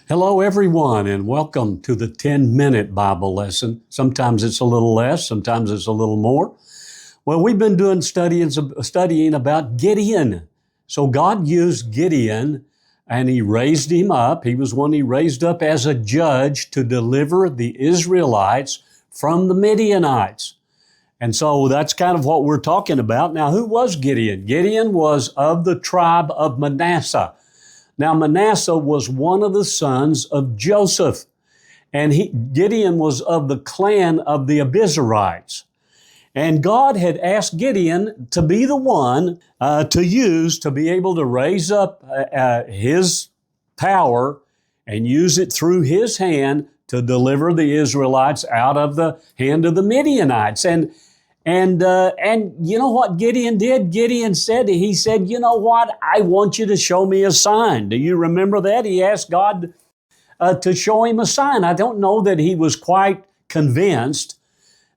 Hello, everyone, and welcome to the 10-minute Bible lesson. Sometimes it's a little less, sometimes it's a little more. Well, we've been doing studying about Gideon. So God used Gideon and He raised him up. He was one He raised up as a judge to deliver the Israelites from the Midianites. And so that's kind of what we're talking about. Now, who was Gideon? Gideon was of the tribe of Manasseh. Now, Manasseh was one of the sons of Joseph, and Gideon was of the clan of the Abiezrites. And God had asked Gideon to be the one to use to be able to raise up his power and use it through his hand to deliver the Israelites out of the hand of the Midianites. And you know what Gideon did? Gideon said, you know what? I want you to show me a sign. Do you remember that? He asked God to show him a sign. I don't know that he was quite convinced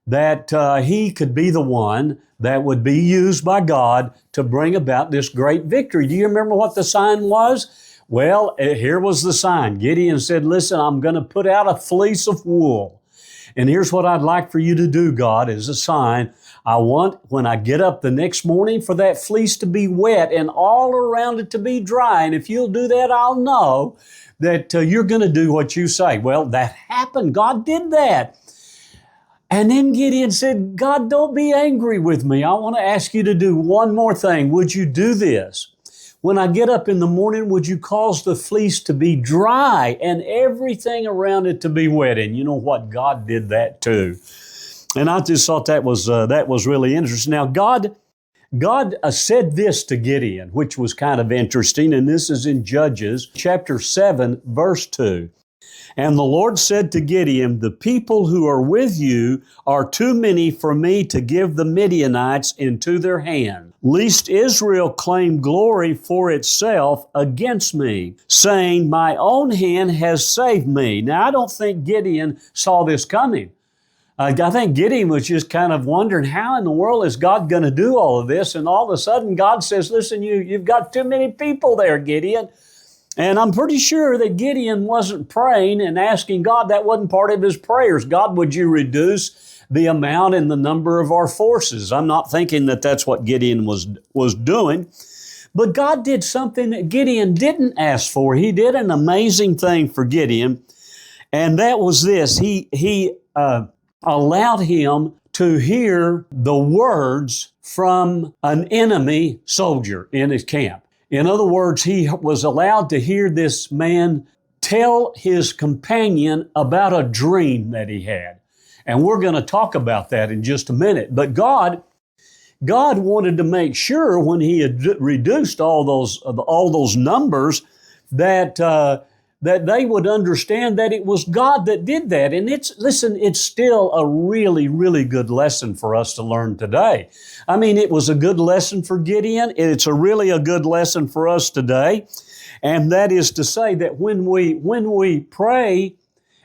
that he could be the one that would be used by God to bring about this great victory. Do you remember what the sign was? Well, here was the sign. Gideon said, listen, I'm going to put out a fleece of wool. And here's what I'd like for you to do, God, as a sign. I want, when I get up the next morning, for that fleece to be wet and all around it to be dry. And if you'll do that, I'll know that you're going to do what you say. Well, that happened. God did that. And then Gideon said, God, don't be angry with me. I want to ask you to do one more thing. Would you do this? When I get up in the morning, would you cause the fleece to be dry and everything around it to be wet? And you know what? God did that too. And I just thought that was really interesting. Now, God said this to Gideon, which was kind of interesting, and this is in Judges chapter 7, verse 2. And the Lord said to Gideon, the people who are with you are too many for me to give the Midianites into their hand, lest Israel claim glory for itself against me, saying, my own hand has saved me. Now, I don't think Gideon saw this coming. I think Gideon was just kind of wondering, how in the world is God going to do all of this? And all of a sudden, God says, listen, you've got too many people there, Gideon. And I'm pretty sure that Gideon wasn't praying and asking God. That wasn't part of his prayers. God, would you reduce the amount and the number of our forces? I'm not thinking that that's what Gideon was doing. But God did something that Gideon didn't ask for. He did an amazing thing for Gideon, and that was this. He allowed him to hear the words from an enemy soldier in his camp. In other words, he was allowed to hear this man tell his companion about a dream that he had. And we're going to talk about that in just a minute. But God wanted to make sure when He had reduced all those numbers that they would understand that it was God that did that. And it's still a really, really good lesson for us to learn today. I mean, it was a good lesson for Gideon. It's really a good lesson for us today. And that is to say that when we pray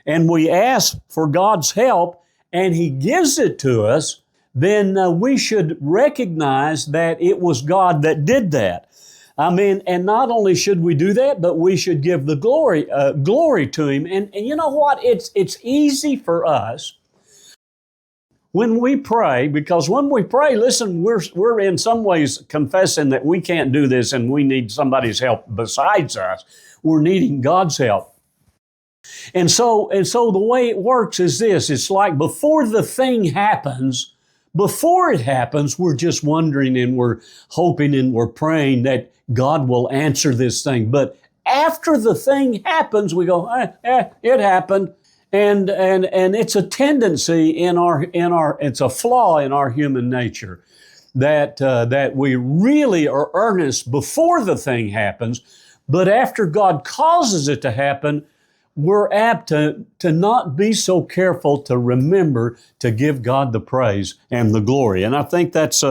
and we ask for God's help and He gives it to us, then we should recognize that it was God that did that. I mean, and not only should we do that, but we should give the glory to Him. And you know what? It's easy for us when we pray, because when we pray, listen, we're in some ways confessing that we can't do this and we need somebody's help besides us. We're needing God's help. And so the way it works is this. It's like before the thing happens, before it happens, we're just wondering and we're hoping and we're praying that God will answer this thing. But after the thing happens, we go, it happened. And it's a tendency it's a flaw in our human nature that we really are earnest before the thing happens. But after God causes it to happen, we're apt to not be so careful to remember to give God the praise and the glory. And I think that's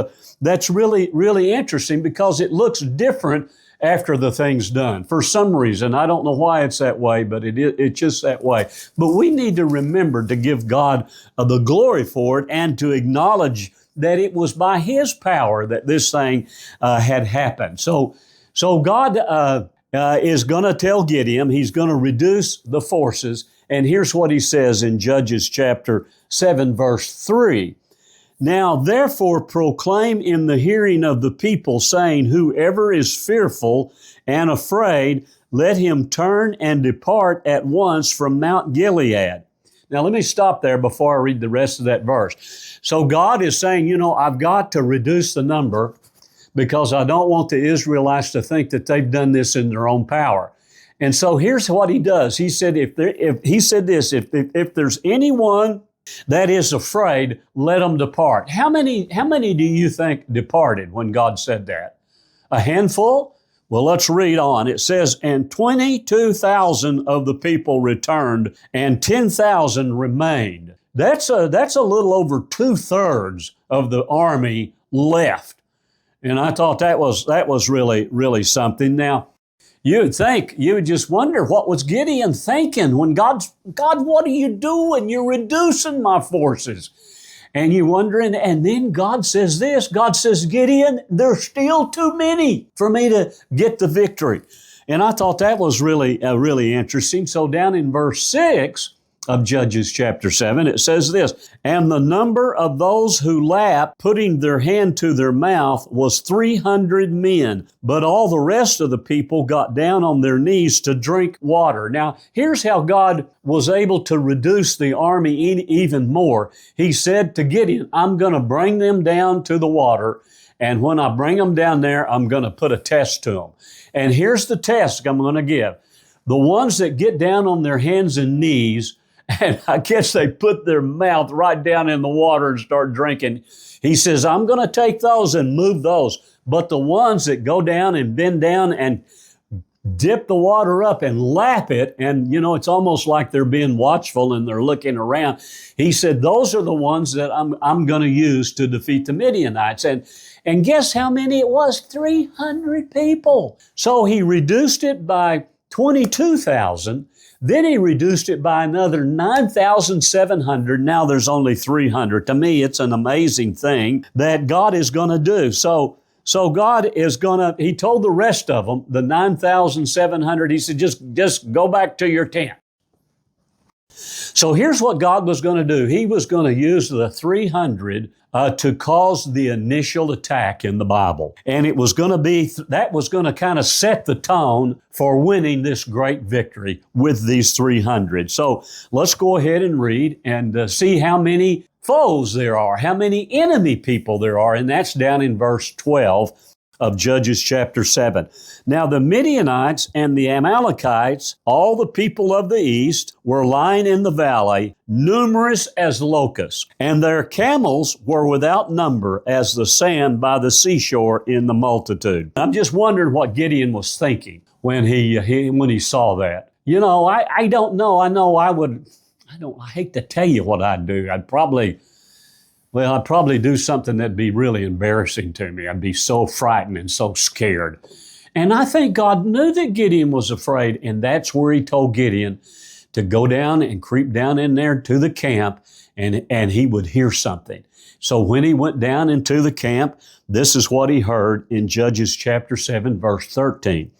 really, really interesting because it looks different after the thing's done. For some reason, I don't know why it's that way, but it's just that way. But we need to remember to give God the glory for it and to acknowledge that it was by His power that this thing had happened. So God is going to tell Gideon, he's going to reduce the forces. And here's what he says in Judges chapter 7, verse 3. Now, therefore, proclaim in the hearing of the people, saying, whoever is fearful and afraid, let him turn and depart at once from Mount Gilead. Now, let me stop there before I read the rest of that verse. So God is saying, I've got to reduce the number because I don't want the Israelites to think that they've done this in their own power. And so here's what he does. He said, if there's anyone that is afraid, let them depart. How many do you think departed when God said that? A handful? Well, let's read on. It says, and 22,000 of the people returned, and 10,000 remained. That's a little over 2/3 of the army left. And I thought that was really, really something. Now, you would just wonder, what was Gideon thinking when God, what are you doing? You're reducing my forces. And you're wondering, and then God says this, God says, Gideon, there's still too many for me to get the victory. And I thought that was really, really interesting. So down in verse 6 of Judges chapter 7, it says this, and the number of those who lapped, putting their hand to their mouth, was 300 men. But all the rest of the people got down on their knees to drink water. Now, here's how God was able to reduce the army even more. He said to Gideon, I'm going to bring them down to the water. And when I bring them down there, I'm going to put a test to them. And here's the test I'm going to give. The ones that get down on their hands and knees, and I guess they put their mouth right down in the water and start drinking. He says, I'm going to take those and move those. But the ones that go down and bend down and dip the water up and lap it, and it's almost like they're being watchful and they're looking around. He said, those are the ones that I'm going to use to defeat the Midianites. And guess how many it was? 300 people. So he reduced it by 22,000. Then he reduced it by another 9,700. Now there's only 300. To me, it's an amazing thing that God is going to do. So God is he told the rest of them, the 9,700, he said, just go back to your tent. So here's what God was going to do. He was going to use the 300 to cause the initial attack in the Bible. And it was going to that was going to kind of set the tone for winning this great victory with these 300. So let's go ahead and read and see how many foes there are, how many enemy people there are. And that's down in verse 12 of Judges chapter 7. Now the Midianites and the Amalekites, all the people of the east, were lying in the valley, numerous as locusts, and their camels were without number as the sand by the seashore in the multitude. I'm just wondering what Gideon was thinking when he saw that. I don't know. I hate to tell you what I'd do. I'd probably do something that'd be really embarrassing to me. I'd be so frightened and so scared. And I think God knew that Gideon was afraid, and that's where he told Gideon to go down and creep down in there to the camp, and he would hear something. So when he went down into the camp, this is what he heard in Judges chapter 7, verse 13.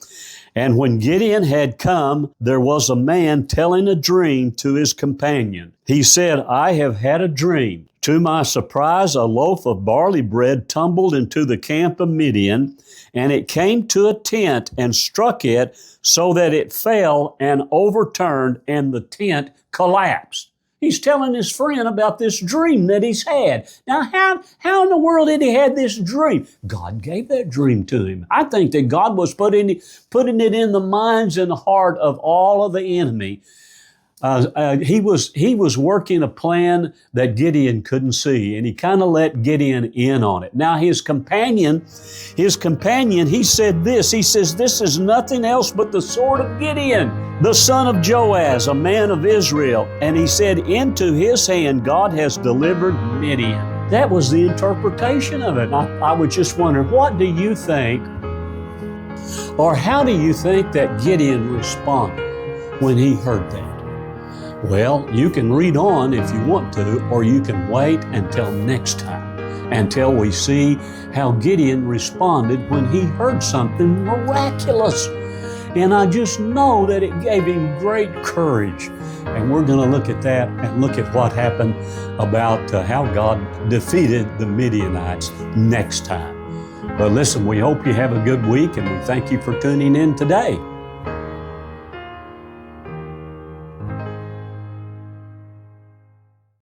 And when Gideon had come, there was a man telling a dream to his companion. He said, I have had a dream. To my surprise, a loaf of barley bread tumbled into the camp of Midian, and it came to a tent and struck it so that it fell and overturned, and the tent collapsed. He's telling his friend about this dream that he's had. Now, how in the world did he have this dream? God gave that dream to him. I think that God was putting it in the minds and the heart of all of the enemy. He was working a plan that Gideon couldn't see, and he kind of let Gideon in on it. Now his companion, he said this. He says, this is nothing else but the sword of Gideon, the son of Joaz, a man of Israel. And he said, into his hand God has delivered Midian. That was the interpretation of it. I would just wonder, what do you think, or how do you think that Gideon responded when he heard that? Well, you can read on if you want to, or you can wait until next time, until we see how Gideon responded when he heard something miraculous. And I just know that it gave him great courage. And we're going to look at that and look at what happened about how God defeated the Midianites next time. But listen, we hope you have a good week, and we thank you for tuning in today.